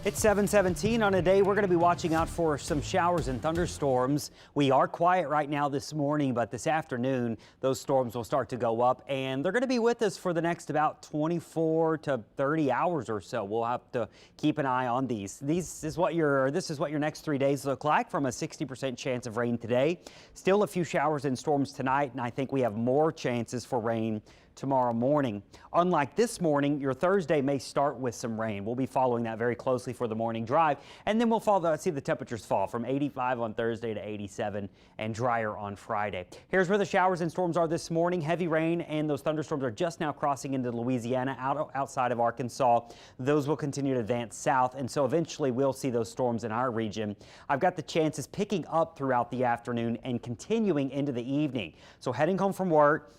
It's 7:17 on a day we're going to be watching out for some showers and thunderstorms. We are quiet right now this morning, but this afternoon those storms will start to go up and they're going to be with us for the next about 24 to 30 hours or so. We'll have to keep an eye on these. This is what your next 3 days look like, from a 60% chance of rain today. Still a few showers and storms tonight, and I think we have more chances for rain tomorrow morning. Unlike this morning, your Thursday may start with some rain. We'll be following that very closely for the morning drive, and then we'll see the temperatures fall from 85 on Thursday to 87 and drier on Friday. Here's where the showers and storms are this morning. Heavy rain and those thunderstorms are just now crossing into Louisiana outside of Arkansas. Those will continue to advance south, and so eventually we'll see those storms in our region. I've got the chances picking up throughout the afternoon and continuing into the evening. So heading home from work,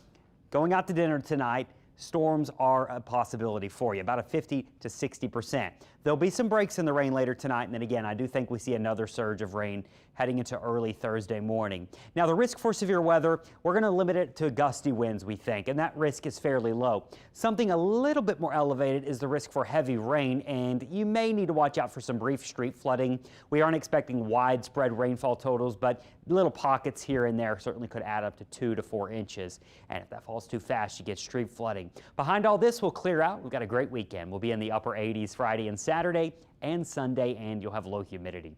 going out to dinner tonight, storms are a possibility for you, about a 50 to 60%. There'll be some breaks in the rain later tonight, and then again, I do think we see another surge of rain heading into early Thursday morning. Now, the risk for severe weather, we're going to limit it to gusty winds, we think, and that risk is fairly low. Something a little bit more elevated is the risk for heavy rain, and you may need to watch out for some brief street flooding. We aren't expecting widespread rainfall totals, but little pockets here and there certainly could add up to 2 to 4 inches. And if that falls too fast, you get street flooding. Behind all this, we'll clear out. We've got a great weekend. We'll be in the upper 80s Friday and Saturday and Sunday, and you'll have low humidity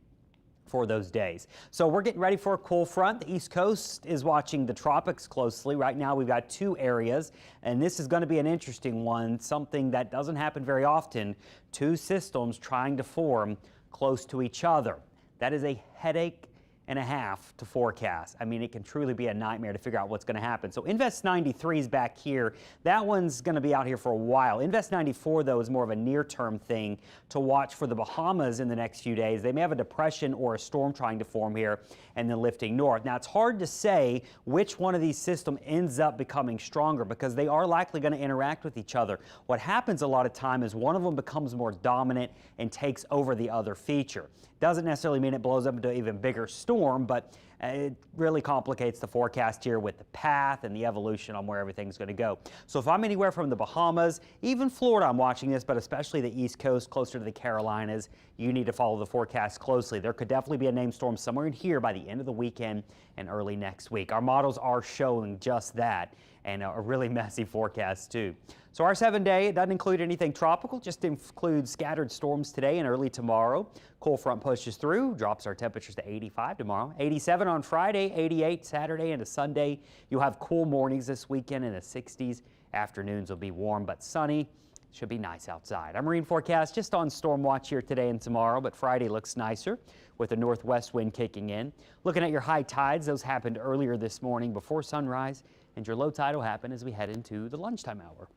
for those days. So we're getting ready for a cool front. The East Coast is watching the tropics closely. Right now we've got 2 areas, and this is going to be an interesting one, something that doesn't happen very often. 2 systems trying to form close to each other. That is a headache and a half to forecast. I mean, it can truly be a nightmare to figure out what's going to happen. So Invest 93 is back here. That one's going to be out here for a while. Invest 94, though, is more of a near-term thing to watch for the Bahamas in the next few days. They may have a depression or a storm trying to form here and then lifting north. Now, it's hard to say which one of these systems ends up becoming stronger because they are likely going to interact with each other. What happens a lot of time is one of them becomes more dominant and takes over the other feature. Doesn't necessarily mean it blows up into an even bigger storm, but it really complicates the forecast here with the path and the evolution on where everything's going to go. So if I'm anywhere from the Bahamas, even Florida, I'm watching this, but especially the East Coast, closer to the Carolinas, you need to follow the forecast closely. There could definitely be a named storm somewhere in here by the end of the weekend and early next week. Our models are showing just that, and a really messy forecast too. So our 7-day, it doesn't include anything tropical, just includes scattered storms today and early tomorrow. Cool front pushes through, drops our temperatures to 85 tomorrow, 87 on Friday, 88 Saturday into Sunday. You'll have cool mornings this weekend in the 60s. Afternoons will be warm but sunny. Should be nice outside. Our marine forecast just on storm watch here today and tomorrow, but Friday looks nicer with a northwest wind kicking in. Looking at your high tides, those happened earlier this morning before sunrise, and your low tide will happen as we head into the lunchtime hour.